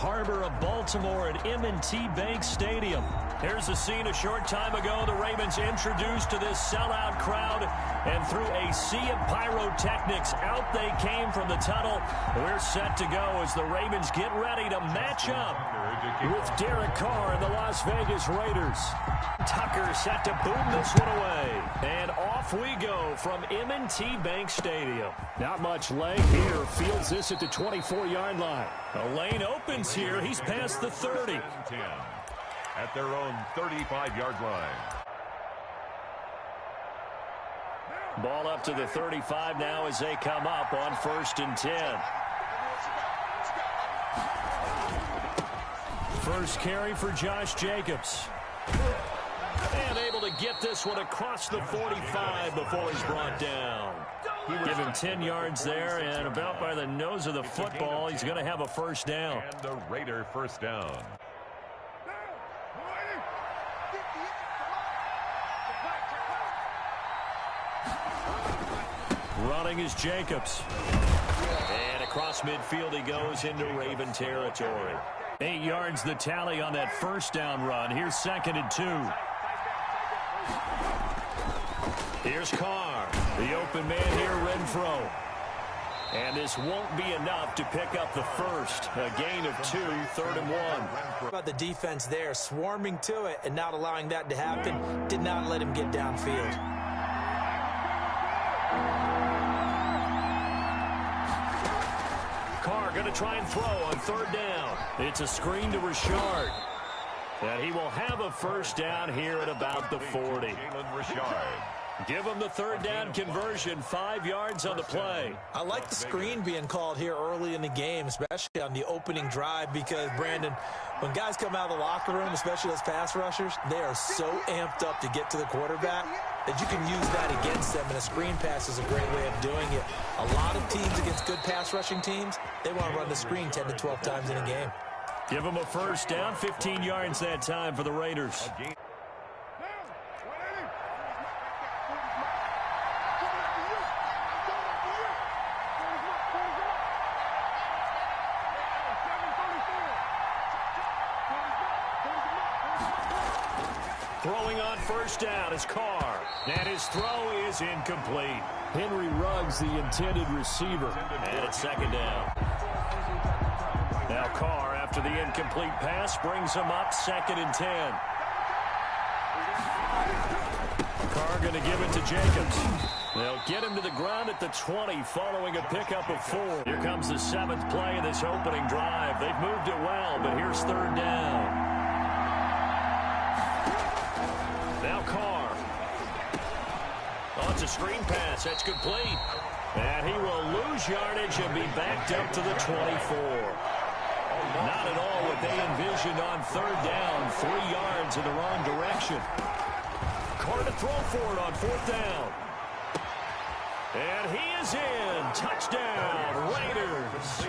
harbor of Baltimore at M&T Bank Stadium. Here's the scene a short time ago. The Ravens introduced to this sellout crowd, and through a sea of pyrotechnics, out they came from the tunnel. We're set to go as the Ravens get ready to match up with Derek Carr and the Las Vegas Raiders. Tucker set to boom this one away. And off we go from M&T Bank Stadium. Not much leg here. Fields this at the 24-yard line. A lane opens here. He's past the 30. At their own 35-yard line. Ball up to the 35 now as they come up on 1st and 10. First carry for Josh Jacobs. And able to get this one across the 45 before he's brought down. Give him 10 yards there, and about by the nose of the football, he's going to have a first down. And the Raider first down. Running is Jacobs. And across midfield he goes into Raven territory. 8 yards the tally on that first down run. Here's 2nd and 2. Here's Carr. The open man here, Renfro. And this won't be enough to pick up the first. A gain of 2, 3rd and 1. About the defense there, swarming to it and not allowing that to happen. Did not let him get downfield. Carr going to try and throw on 3rd down. It's a screen to Richard. And he will have a first down here at about the 40. Give him the 3rd down conversion, 5 yards on the play. I like the screen being called here early in the game, especially on the opening drive, because, Brandon, when guys come out of the locker room, especially those pass rushers, they are so amped up to get to the quarterback that you can use that against them, and a screen pass is a great way of doing it. A lot of teams against good pass rushing teams, they want to run the screen 10 to 12 times in a game. Give him a first down, 15 yards that time for the Raiders. Throwing on first down is Carr. And his throw is incomplete. Henry Ruggs, the intended receiver. And it's 2nd down. Now Carr, after the incomplete pass, brings him up 2nd and 10. Carr going to give it to Jacobs. They'll get him to the ground at the 20 following a pickup of 4. Here comes the 7th play of this opening drive. They've moved it well, but here's 3rd down. Now Carr. Oh, it's a screen pass. That's complete. And he will lose yardage and be backed up to the 24. Not at all what they envisioned on 3rd down. 3 yards in the wrong direction. Carr to throw for it on 4th down. And he is in. Touchdown, Raiders.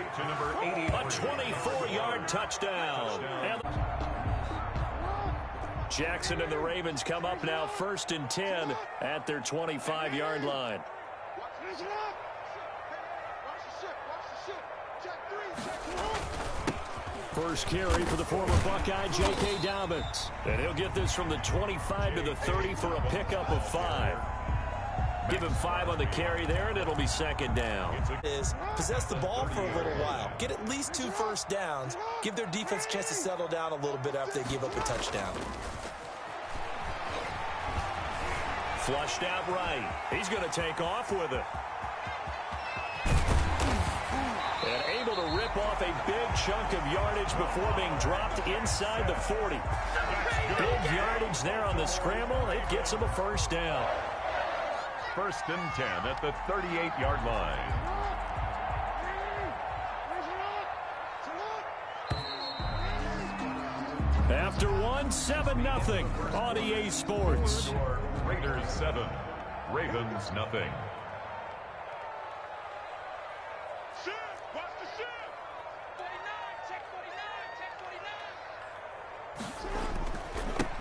A 24-yard touchdown. And Jackson and the Ravens come up now 1st and 10 at their 25-yard line. First carry for the former Buckeye, J.K. Dobbins. And he'll get this from the 25 to the 30 for a pickup of 5. Give him 5 on the carry there, and it'll be 2nd down. Possess the ball for a little while. Get at least 2 first downs. Give their defense a chance to settle down a little bit after they give up a touchdown. Flushed out right. He's going to take off with it. And able to rip off a big chunk of yardage before being dropped inside the 40. Big yardage there on the scramble. It gets him a first down. 1st and 10 at the 38-yard line. After one, 7-0 on EA Sports. Raiders 7, Ravens nothing.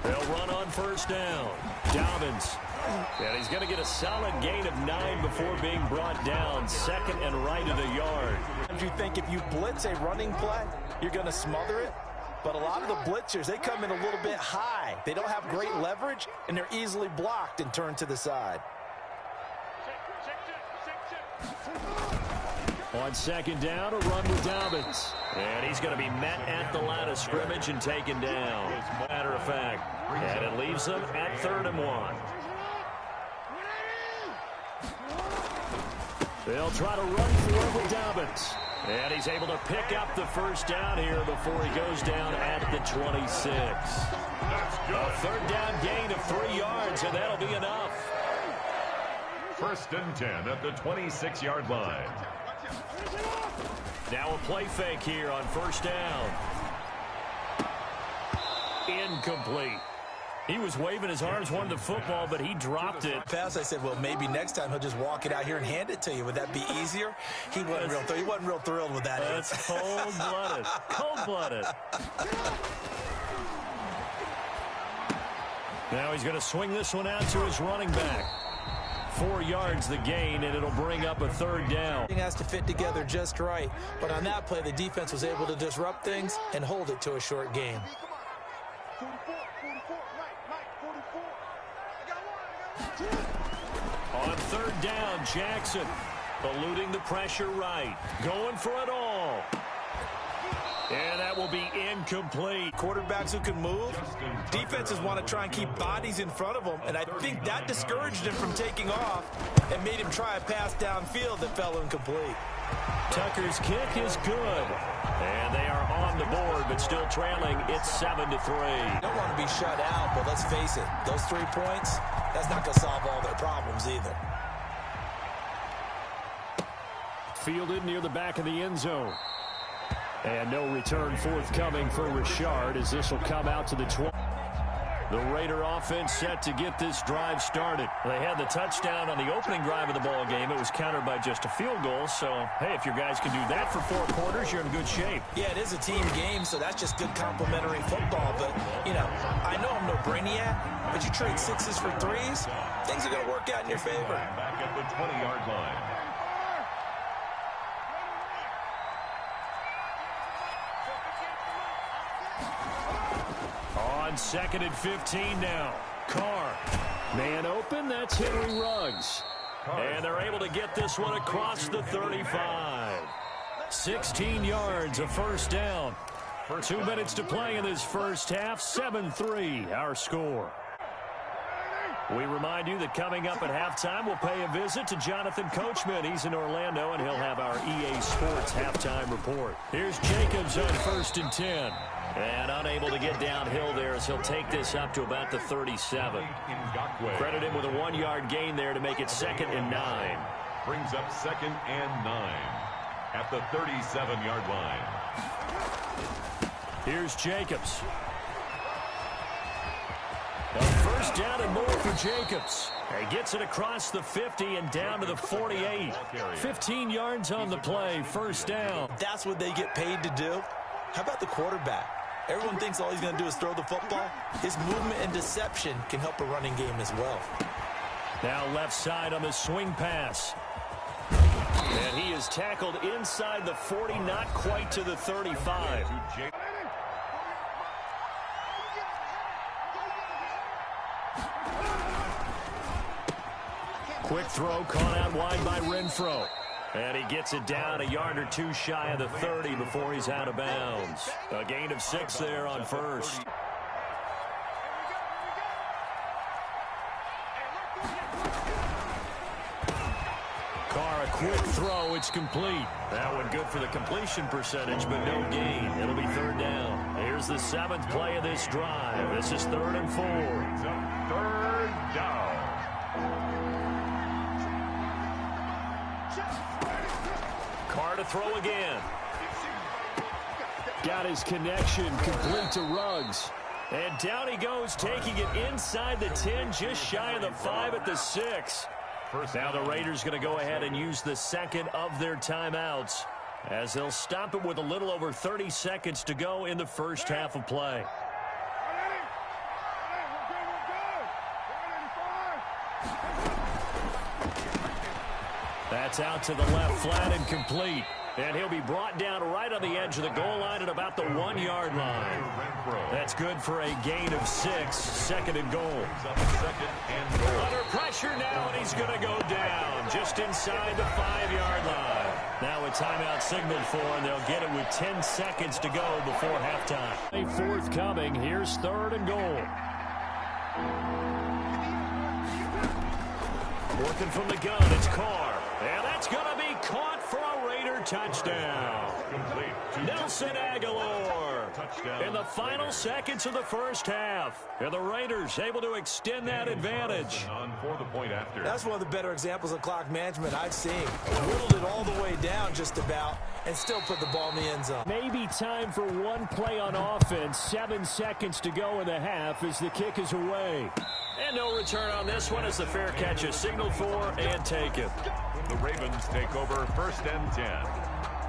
They'll run on first down. Dobbins. And he's going to get a solid gain of 9 before being brought down. 2nd and right of the yard. You think if you blitz a running play, you're going to smother it. But a lot of the blitzers, they come in a little bit high. They don't have great leverage, and they're easily blocked and turned to the side. On second down, a run with Dobbins. And he's going to be met at the line of scrimmage and taken down. As a matter of fact, and it leaves them at 3rd and 1. They'll try to run for it with Dobbins. And he's able to pick up the first down here before he goes down at the 26. A 3rd down gain of 3 yards, and that'll be enough. 1st and 10 at the 26-yard line. Now a play fake here on 1st down. Incomplete. He was waving his arms, wanted the football, but he dropped it. Pass, I said, well, maybe next time he'll just walk it out here and hand it to you. Would that be easier? He wasn't real thrilled with that. That's cold-blooded. Cold-blooded. Now he's going to swing this one out to his running back. 4 yards the gain, and it'll bring up a 3rd down. Everything has to fit together just right. But on that play, the defense was able to disrupt things and hold it to a short gain. On 3rd down, Jackson eluding the pressure right. Going for it all. And that will be incomplete. Quarterbacks who can move, defenses want to try and keep bodies in front of them, and I think that discouraged him from taking off and made him try a pass downfield that fell incomplete. Tucker's kick is good. And they are on the board, but still trailing. It's 7-3. Don't want to be shut out, but let's face it, those 3 points, that's not going to solve all their problems either. Fielded near the back of the end zone. And no return forthcoming for Richard as this will come out to the 20. The Raider offense set to get this drive started. They had the touchdown on the opening drive of the ball game. It was countered by just a field goal. So, hey, if your guys can do that for 4 quarters, you're in good shape. Yeah, it is a team game, so that's just good complementary football. But, you know, I know I'm no brainiac, but you trade 6s for 3s, things are going to work out in your favor. Back at the 20-yard line. On 2nd and 15 now. Carr. Man open, that's Henry Ruggs. And they're able to get this one across the 35. 16 yards, a 1st down. 2 minutes to play in this first half. 7-3, our score. We remind you that coming up at halftime, we'll pay a visit to Jonathan Coachman. He's in Orlando, and he'll have our EA Sports halftime report. Here's Jacobs on 1st and 10. And unable to get downhill there as he'll take this up to about the 37. Credit him with a 1-yard gain there to make it 2nd and 9. Brings up 2nd and 9 at the 37-yard line. Here's Jacobs. A 1st down and more for Jacobs. He gets it across the 50 and down to the 48. 15 yards on the play, 1st down. That's what they get paid to do. How about the quarterback? Everyone thinks all he's going to do is throw the football. His movement and deception can help a running game as well. Now left side on the swing pass. And he is tackled inside the 40, not quite to the 35. Quick throw caught out wide by Renfro. And he gets it down a yard or 2 shy of the 30 before he's out of bounds. A gain of 6 there on 1st. Carr, a quick throw. It's complete. That one good for the completion percentage, but no gain. It'll be 3rd down. Here's the 7th play of this drive. This is 3rd and 4. 3rd down. Carr to throw again. Got his connection complete to Ruggs. And down he goes, taking it inside the 10, just shy of the 5 at the 6. Now the Raiders going to go ahead and use the 2nd of their timeouts as they'll stop it with a little over 30 seconds to go in the first half of play. That's out to the left, flat and complete. And he'll be brought down right on the edge of the goal line at about the 1-yard line. That's good for a gain of 6. Second and goal. Under pressure now, and he's going to go down just inside the 5-yard line. Now a timeout signaled for, and they'll get it with 10 seconds to go before halftime. A fourth coming. Here's third and goal. Working from the gun, it's Carr. And that's going to be caught for a Raider touchdown. Nelson Aguilar in the final seconds of the first half. And the Raiders able to extend that advantage. That's one of the better examples of clock management I've seen. Whittled it all the way down just about and still put the ball in the end zone. Maybe time for one play on offense. 7 seconds to go in the half as the kick is away. And no return on this one as the fair catch is signaled for and taken. The Ravens take over first and 10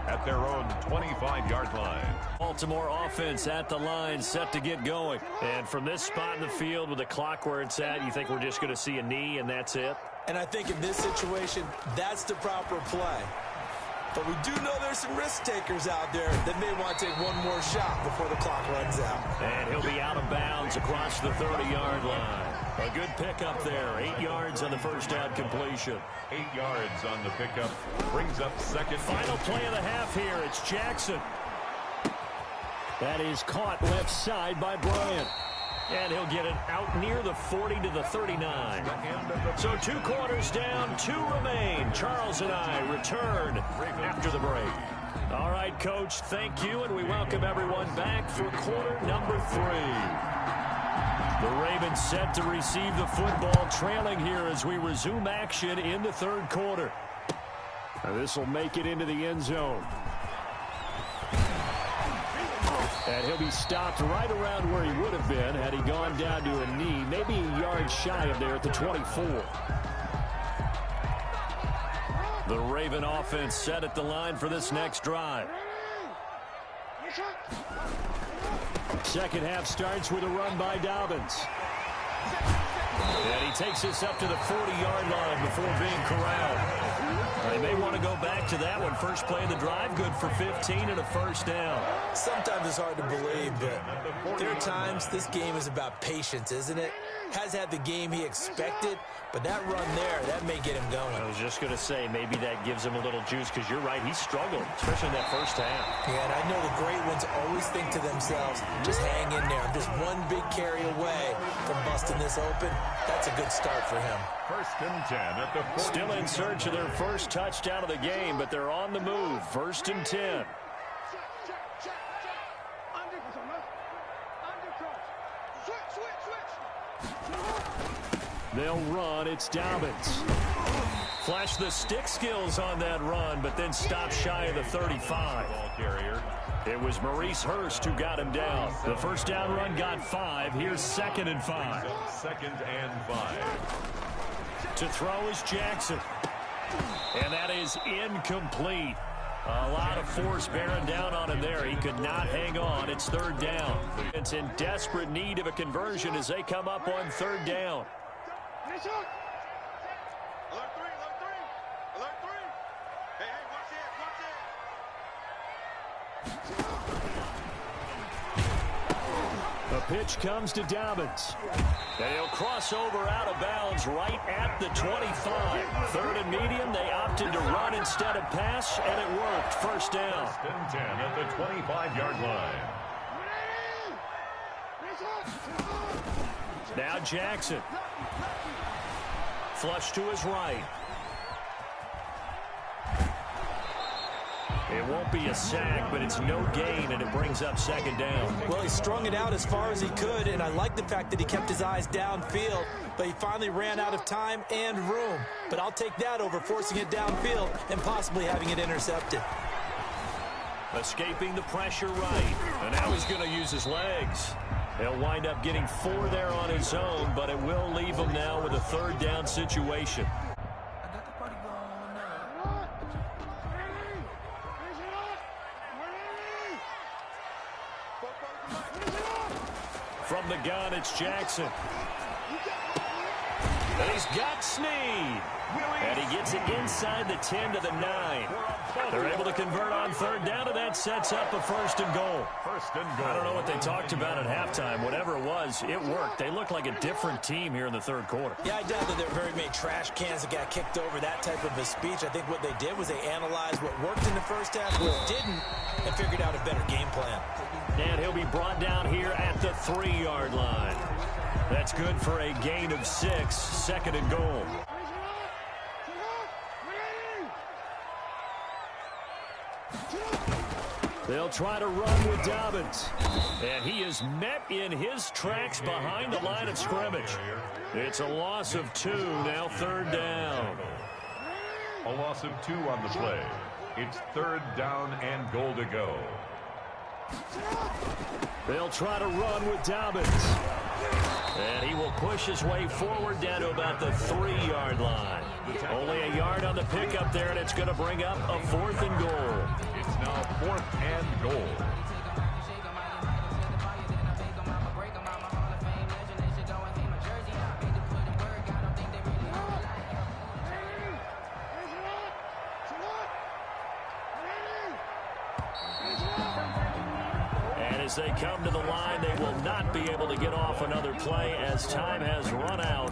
at their own 25-yard line. Baltimore offense at the line, set to get going. And from this spot in the field with the clock where it's at, you think we're just going to see a knee and that's it? And I think in this situation, that's the proper play. But we do know there's some risk takers out there that may want to take one more shot before the clock runs out. And he'll be out of bounds across the 30-yard line. A good pickup there. 8 yards on the first down completion. 8 yards on the pickup. Brings up second. Final play of the half here. It's Jackson. That is caught left side by Bryant. And he'll get it out near the 40 to the 39. So 2 quarters down, 2 remain. Charles and I return after the break. All right, Coach, thank you, and we welcome everyone back for quarter number 3. The Ravens set to receive the football, trailing here as we resume action in the third quarter. This will make it into the end zone. And he'll be stopped right around where he would have been had he gone down to a knee, maybe a yard shy of there at the 24. The Raven offense set at the line for this next drive. Second half starts with a run by Dobbins. And he takes this up to the 40-yard line before being corralled. They may want to go back to that one. First play of the drive, good for 15 and a first down. Sometimes it's hard to believe, but there are times this game is about patience, isn't it? Has had the game he expected, but that run there, that may get him going. I was just going to say, maybe that gives him a little juice, because you're right, he struggled, especially in that first half. Yeah, and I know the great ones always think to themselves, just hang in there. I'm just one big carry away from busting this open. That's a good start for him. First and 10 at the 40. Still in search of their first touchdown of the game, but they're on the move. First and 10. They'll run. It's Dobbins. Flash the stick skills on that run, but then stop shy of the 35. Ball carrier. It was Maurice Hurst who got him down. The first down run got 5. Here's second and 5. Second and 5. To throw is Jackson. And that is incomplete. A lot of force bearing down on him there. He could not hang on. It's third down. It's in desperate need of a conversion as they come up on third down. Alert 3, alert 3, alert 3. Hey, watch it, The pitch comes to Dobbins. And he'll cross over out of bounds right at the 25. Third and medium, they opted to run instead of pass, and it worked. First down. First and 10 at the 25-yard line. Now Jackson. Flush to his right. It won't be a sack, but it's no gain, and it brings up second down. Well, he strung it out as far as he could, and I like the fact that he kept his eyes downfield, but he finally ran out of time and room. But I'll take that over forcing it downfield and possibly having it intercepted. Escaping the pressure right, and now he's going to use his legs. He'll wind up getting 4 there on his own, but it will leave him now with a third down situation. From the gun, it's Jackson. And he's got Snead. And he gets it inside the 10 to the 9. They're able to convert on third down, and that sets up a first and goal. I don't know what they talked about at halftime. Whatever it was, it worked. They look like a different team here in the third quarter. Yeah, I doubt that there were very many trash cans that got kicked over, that type of a speech. I think what they did was they analyzed what worked in the first half, what didn't, and figured out a better game plan. And he'll be brought down here at the 3-yard line. That's good for a gain of 6, second and goal. They'll try to run with Dobbins. And he is met in his tracks behind the line of scrimmage. It's a loss of 2, now third down. A loss of 2 on the play. It's third down and goal to go. They'll try to run with Dobbins. And he will push his way forward down to about the 3-yard line. Only a yard on the pickup there, and it's going to bring up a 4th and goal. It's now 4th and goal. As they come to the line, they will not be able to get off another play as time has run out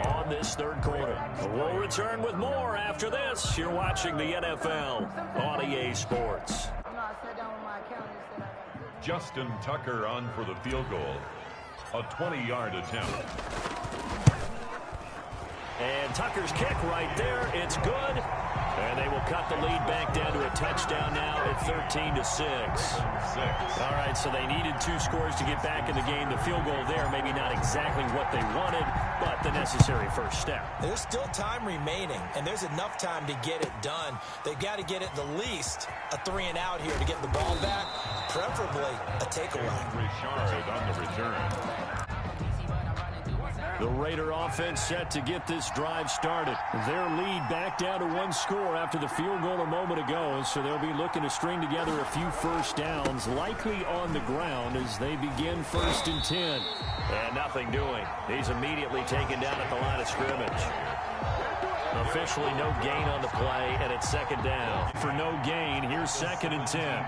on this third quarter. We'll return with more after this. You're watching the NFL on EA Sports. Justin Tucker on for the field goal. A 20-yard attempt. And Tucker's kick right there. It's good. And they will cut the lead back down to a touchdown now at 13-6. All right, so they needed 2 scores to get back in the game. The field goal there, maybe not exactly what they wanted, but the necessary first step. There's still time remaining, and there's enough time to get it done. They've got to get at the least a 3-and-out here to get the ball back, preferably a takeaway. Richard on the return. The Raider offense set to get this drive started. Their lead back down to 1 score after the field goal a moment ago, so they'll be looking to string together a few first downs, likely on the ground as they begin 1st and 10. And nothing doing. He's immediately taken down at the line of scrimmage. Officially no gain on the play, and it's 2nd down. For no gain, here's 2nd and 10.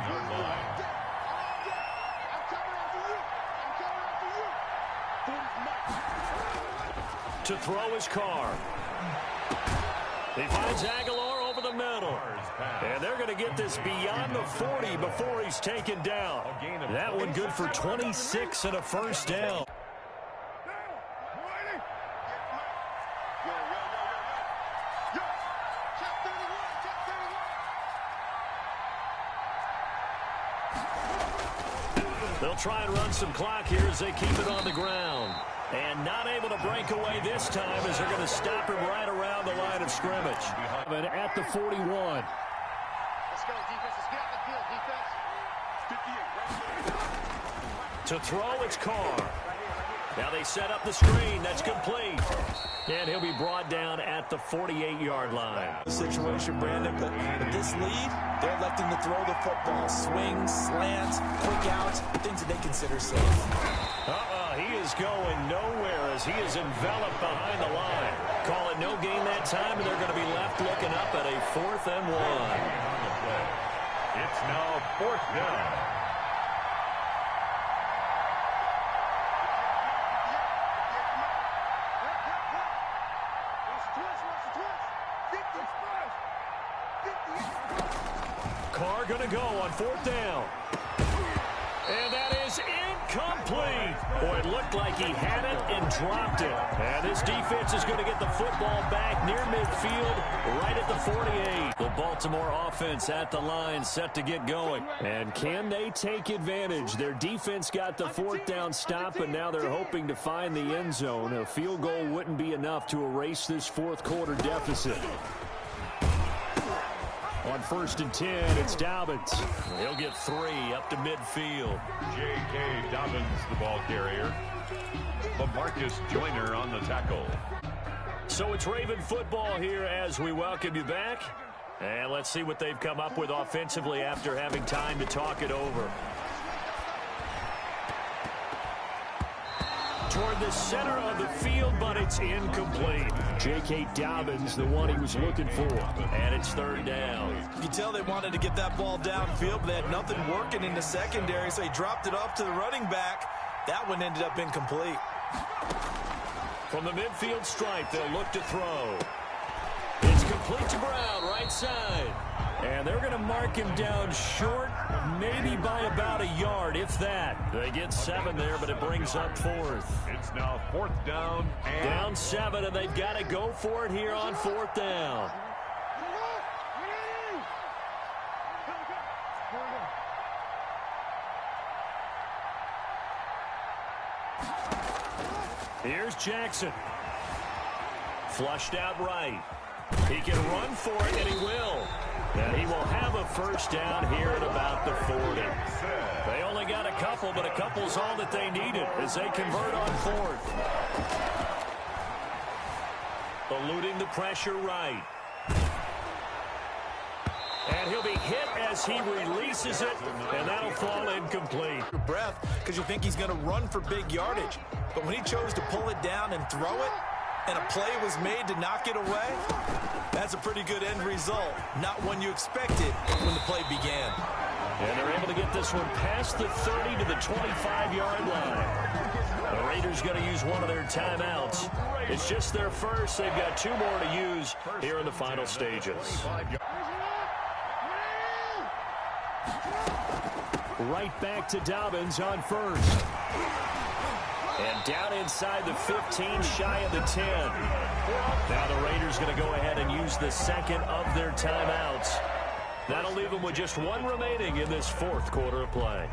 To throw his car. He finds Aguilar over the middle. And they're going to get this beyond the 40 before he's taken down. That one good for 26 and a first down. They'll try and run some clock here as they keep it on the ground. And not able to break away this time as they're going to stop him right around the line of scrimmage. At the 41. Let's go, defense. Let's get out the field, defense. 58. To throw, it's Carr. Now they set up the screen. That's complete. And he'll be brought down at the 48-yard line. Situation, Brandon, but with this lead, they're electing to throw the football. Swings, slants, quick outs, things that they consider safe. He is going nowhere as he is enveloped behind the line. Call it no gain that time, and they're going to be left looking up at a 4th and 1. It's now 4th down. Carr going to go on 4th down. And that is incomplete. Boy, it looked like he had it and dropped it. And this defense is going to get the football back near midfield, right at the 48. The Baltimore offense at the line set to get going. And can they take advantage? Their defense got the 4th down stop, and now they're hoping to find the end zone. A field goal wouldn't be enough to erase this 4th quarter deficit. On 1st and 10, it's Dobbins. He'll get 3 up to midfield. J.K. Dobbins, the ball carrier. LaMarcus Joyner on the tackle. So it's Raven football here as we welcome you back. And let's see what they've come up with offensively after having time to talk it over. toward the center of the field, but it's incomplete. J.K. Dobbins, the one he was looking for. And it's third down. You can tell they wanted to get that ball downfield, but they had nothing working in the secondary, so he dropped it off to the running back. That one ended up incomplete. From the midfield stripe, they'll look to throw. It's complete to Brown, right side. And they're going to mark him down short, maybe by about a yard, if that. They get 7 there, but it brings up 4th. It's now 4th down. And Down 7, and they've got to go for it here on 4th down. Here's Jackson. Flushed out right. He can run for it, and he will. And he will have a first down here at about the 40. They only got a couple, but a couple's all that they needed as they convert on 4th. Eluding the pressure right. And he'll be hit as he releases it, and that'll fall incomplete. Breath, because you think he's going to run for big yardage. But when he chose to pull it down and throw it, and a play was made to knock it away, that's a pretty good end result. Not one you expected when the play began. And they're able to get this one past the 30 to the 25-yard line. The Raiders going to use one of their timeouts. It's just their first. They've got 2 more to use here in the final stages. Right back to Dobbins on first. And down inside the 15, shy of the 10. Now the Raiders going to go ahead and use the second of their timeouts. That'll leave them with just 1 remaining in this 4th quarter of play.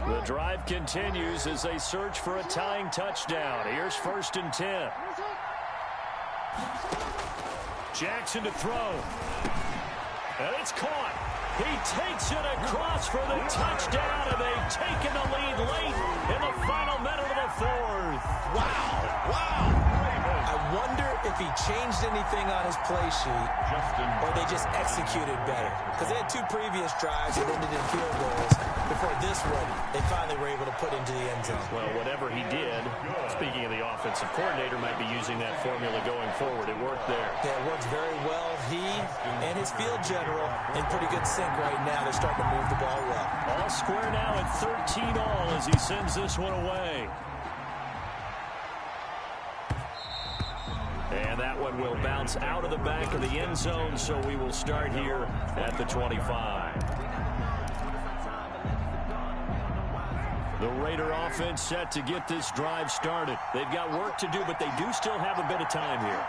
The drive continues as they search for a tying touchdown. Here's 1st and 10. Jackson to throw. And it's caught. He takes it across for the touchdown, and they've taken the lead late in the final minute of the 4th. Wow. I wonder if he changed anything on his play sheet or they just executed better. Because they had 2 previous drives that ended in field goals. Before this one, they finally were able to put into the end zone. Well, whatever he did, speaking of the offensive coordinator, might be using that formula going forward. It worked there. Yeah, it works very well. He and his field general in pretty good sync right now. They're starting to move the ball well. All square now at 13 all as he sends this one away. And that one will bounce out of the back of the end zone, so we will start here at the 25. The Raider offense set to get this drive started. They've got work to do, but they do still have a bit of time here.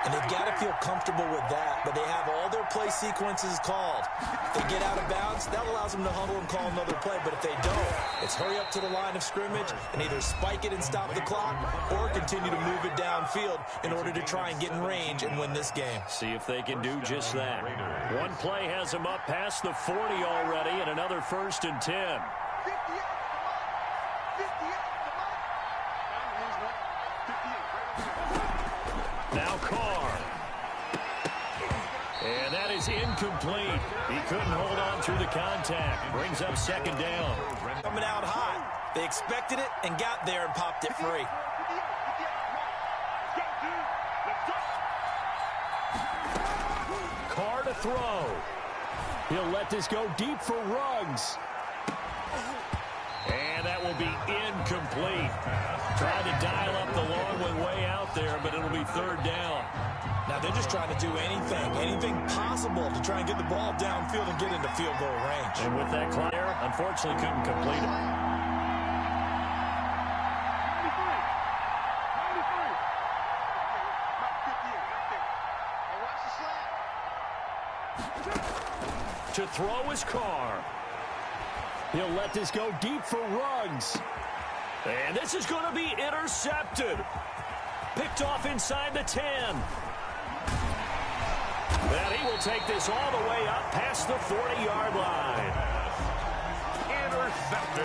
And they've got to feel comfortable with that, but they have all their play sequences called. If they get out of bounds, that allows them to huddle and call another play, but if they don't, it's hurry up to the line of scrimmage and either spike it and stop the clock or continue to move it downfield in order to try and get in range and win this game. See if they can do just that. One play has them up past the 40 already, and another 1st and 10. Now Carr. And that is incomplete. He couldn't hold on through the contact. Brings up 2nd down. Coming out hot. They expected it and got there and popped it free. Carr to throw. He'll let this go deep for Ruggs. And that will be incomplete. Trying to dial up the long one way out there, but it'll be 3rd down. Now they're just trying to do anything possible to try and get the ball downfield and get into field goal range. And with that clock there, unfortunately couldn't complete it. To throw his Carr. He'll let this go deep for Ruggs. And this is going to be intercepted. Picked off inside the 10. And he will take this all the way up past the 40-yard line. intercepted.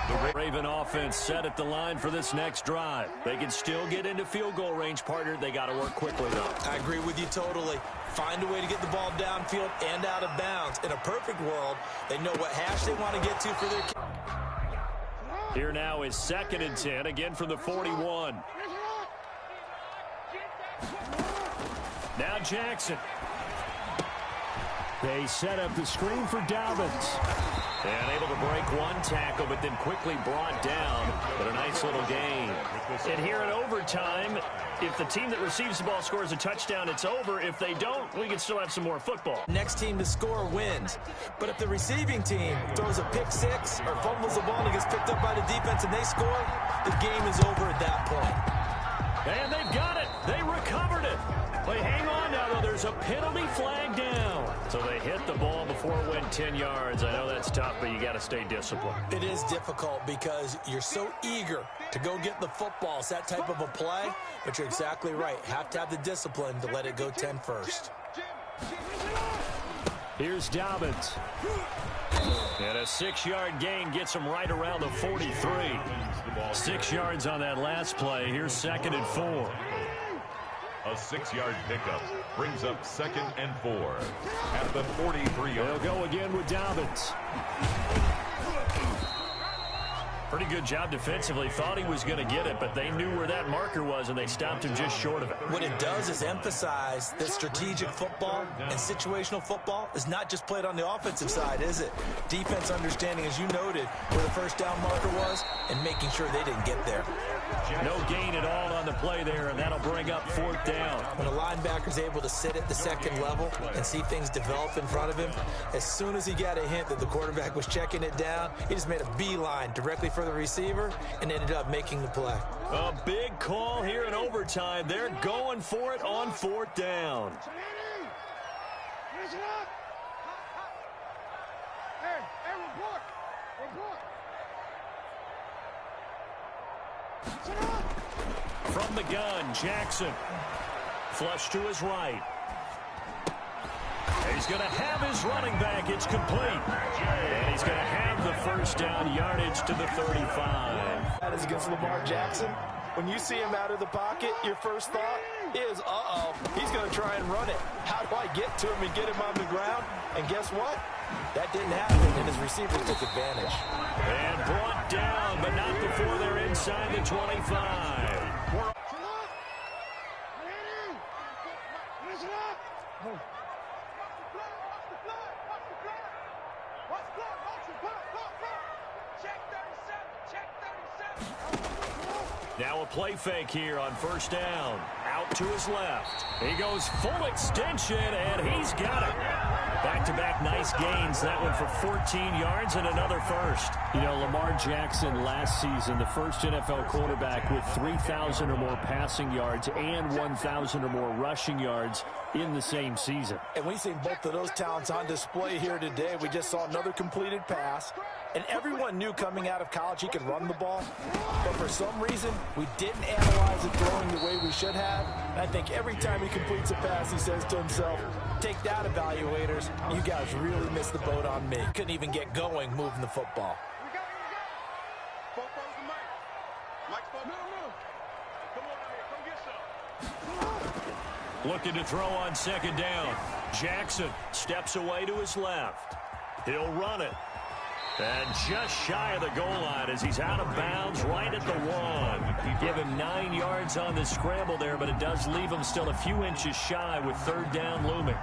The Raven offense set at the line for this next drive. They can still get into field goal range, partner. They got to work quickly, though. I agree with you totally. find a way to get the ball downfield and out of bounds. In a perfect world, they know what hash they want to get to for their kick. Here now is 2nd and 10, again from the 41. Now Jackson. They set up the screen for Dobbins. And able to break one tackle, but then quickly brought down. But a nice little gain. And here in overtime, if the team that receives the ball scores a touchdown, it's over. If they don't, we can still have some more football. Next team to score wins. But if the receiving team throws a pick six or fumbles the ball and gets picked up by the defense and they score, the game is over at that point. And they've got it. They recovered it. They hang on now, though. There's a penalty flag down. So they hit the ball before it went 10 yards. I know that's tough, but you got to stay disciplined. It is difficult because you're so eager to go get the football. It's that type of a play, but you're exactly right. Have to have the discipline to let it go 10 first. Here's Dobbins. And a 6-yard gain gets him right around the 43. 6 yards on that last play. Here's 2nd and 4. A 6-yard pickup brings up 2nd and 4 at the 43-yard. They'll go again with Dobbins. Pretty good job defensively. Thought he was going to get it, but they knew where that marker was, and they stopped him just short of it. What it does is emphasize that strategic football and situational football is not just played on the offensive side, is it? Defense understanding, as you noted, where the first down marker was and making sure they didn't get there. No gain at all on the play there, and that'll bring up 4th down. When a linebacker's able to sit at the 2nd level and see things develop in front of him, as soon as he got a hint that the quarterback was checking it down, he just made a beeline directly for the receiver and ended up making the play. A big call here in overtime. They're going for it on 4th down. From the gun, Jackson. Flush to his right. He's going to have his running back. It's complete. And he's going to have the first down yardage to the 35. That is against Lamar Jackson. When you see him out of the pocket, your first thought is, he's going to try and run it. How do I get to him and get him on the ground? And guess what? That didn't happen, and his receivers took advantage. And brought down, but not before they're inside the 25. Now a play fake here on 1st down. Out to his left. He goes full extension, and he's got it. Back-to-back nice gains. That one for 14 yards and another first. You know, Lamar Jackson last season, the first NFL quarterback with 3,000 or more passing yards and 1,000 or more rushing yards in the same season. And we've seen both of those talents on display here today. We just saw another completed pass. And everyone knew coming out of college he could run the ball. But for some reason, we didn't analyze it throwing the way we should have. And I think every time he completes a pass, he says to himself, take that, evaluators. You guys really missed the boat on me. Couldn't even get going moving the football. Looking to throw on 2nd down. Jackson steps away to his left. He'll run it. And just shy of the goal line as he's out of bounds right at the 1. Give him 9 yards on the scramble there, but it does leave him still a few inches shy with 3rd down looming.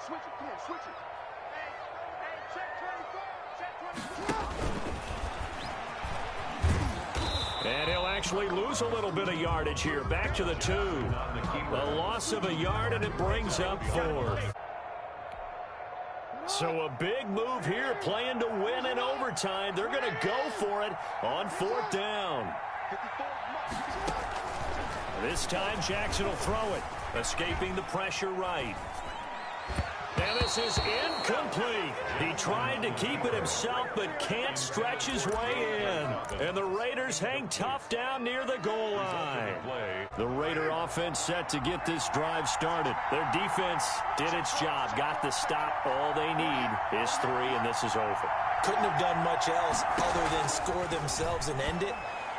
Switch it, come on, switch it. Hey, check 24, check 24. And he'll actually lose a little bit of yardage here. Back to the 2. A loss of a yard, and it brings up 4th. So a big move here, playing to win in overtime. They're going to go for it on 4th down. This time, Jackson will throw it, escaping the pressure right. And this is incomplete. He tried to keep it himself, but can't stretch his way in. And the Raiders hang tough down near the goal line. The Raider offense set to get this drive started. Their defense did its job, got the stop. All they need is 3, and this is over. Couldn't have done much else other than score themselves and end it.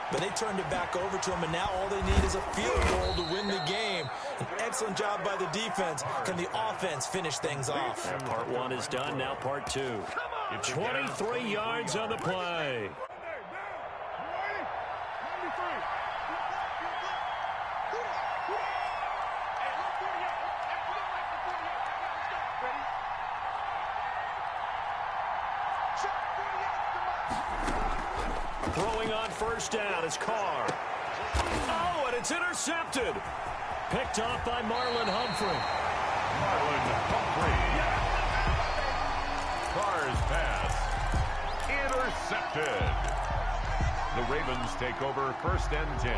But they turned it back over to them, and now all they need is a field goal to win the game. An excellent job by the defense. Can the offense finish things off? And part 1 is done, now part 2. 23 yards on the play. Throwing on first down is Carr. Oh, and it's intercepted. Picked off by Marlon Humphrey. Carr's pass intercepted. The Ravens take over 1st and 10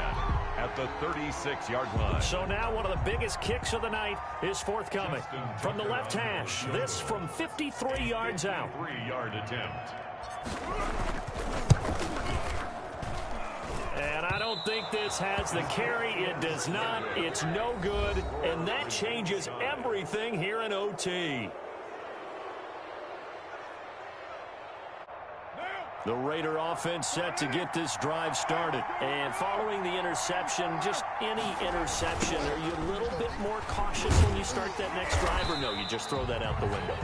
at the 36-yard line. So now one of the biggest kicks of the night is forthcoming. From the left hash, this from 53 yards out. 3-yard attempt. And I don't think this has the carry. It does not. It's no good. And that changes everything here in OT. The Raider offense set to get this drive started. And following the interception, just any interception, are you a little bit more cautious when you start that next drive, or no, you just throw that out the window?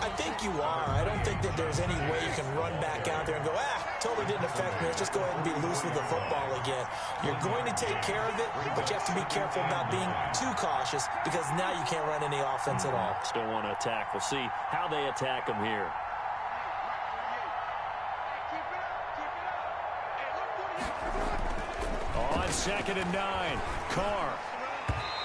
I think you are. I don't think that there's any way you can run back out there and go, totally didn't affect me. Let's just go ahead and be loose with the football again. You're going to take care of it, but you have to be careful about being too cautious because now you can't run any offense at all. Still want to attack. We'll see how they attack them here. On 2nd and 9, Carr.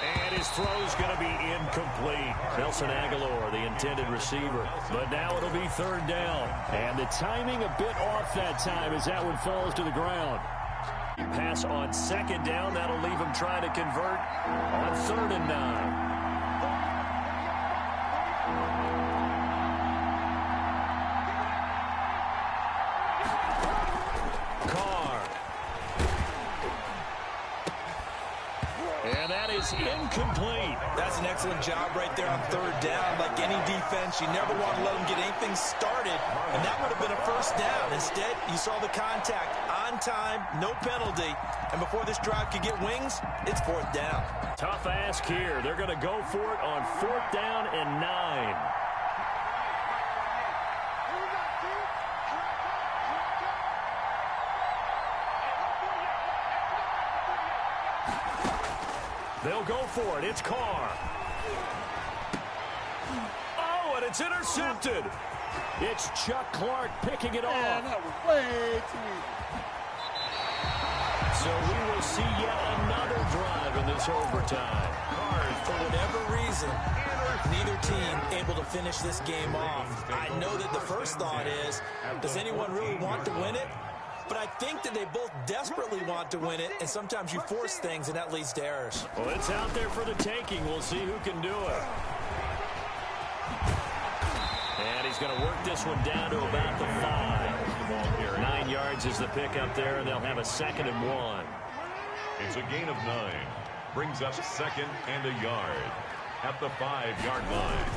And his throw's going to be incomplete. Nelson Aguilar, the intended receiver. But now it'll be 3rd down. And the timing a bit off that time as that one falls to the ground. Pass on 2nd down. That'll leave him trying to convert on 3rd and 9. Incomplete. That's an excellent job right there on 3rd down. Like any defense, you never want to let them get anything started, and that would have been a 1st down. Instead, you saw the contact on time, no penalty, and before this drive could get wings, it's 4th down. Tough ask here. They're going to go for it on 4th down and 9. They'll go for it. It's Carr. Oh, and it's intercepted. It's Chuck Clark picking it off. That was way too easy. So we will see yet another drive in this overtime. For whatever reason, neither team able to finish this game off. I know that the first thought is, does anyone really want to win it? But I think that they both desperately want to win it, and sometimes you force things, and that leads to errors. Well, it's out there for the taking. We'll see who can do it. And he's going to work this one down to about the 5. 9 yards is the pickup there, and they'll have a 2nd and 1. It's a gain of 9. Brings up 2nd and a yard at the 5-yard line.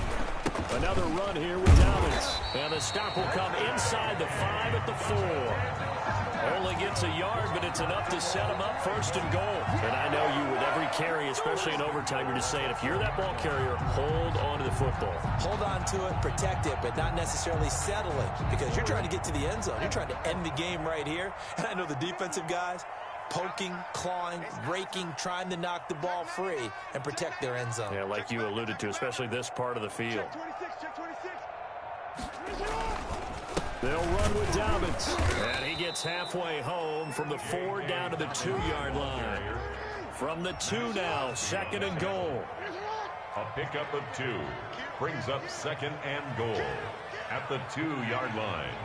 Another run here with Dobbins. And the stop will come inside the 5 at the 4. Only gets a yard, but it's enough to set him up 1st and goal. And I know you, with every carry, especially in overtime, you're just saying, if you're that ball carrier, hold on to the football. Hold on to it, protect it, but not necessarily settle it, because you're trying to get to the end zone. You're trying to end the game right here. And I know the defensive guys, poking, clawing, raking, trying to knock the ball free and protect their end zone. Yeah, like you alluded to, especially this part of the field. Check 26. They'll run with Dobbins. And he gets halfway home from the 4 down to the 2-yard line. From the 2 now, 2nd and goal. A pickup of 2 brings up 2nd and goal at the 2-yard line.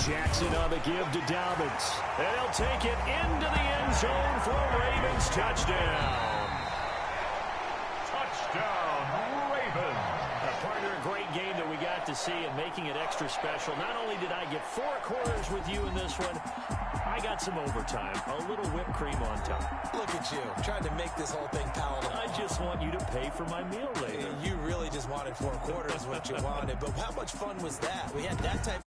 Jackson on the give to Dobbins. And he'll take it into the end zone for a Ravens touchdown. Touchdown, Ravens. Partner, a great game that we got to see, and making it extra special. Not only did I get 4 quarters with you in this one, I got some overtime, a little whipped cream on top. Look at you, trying to make this whole thing palatable. I just want you to pay for my meal later. You really just wanted 4 quarters, what you wanted. But how much fun was that? We had that type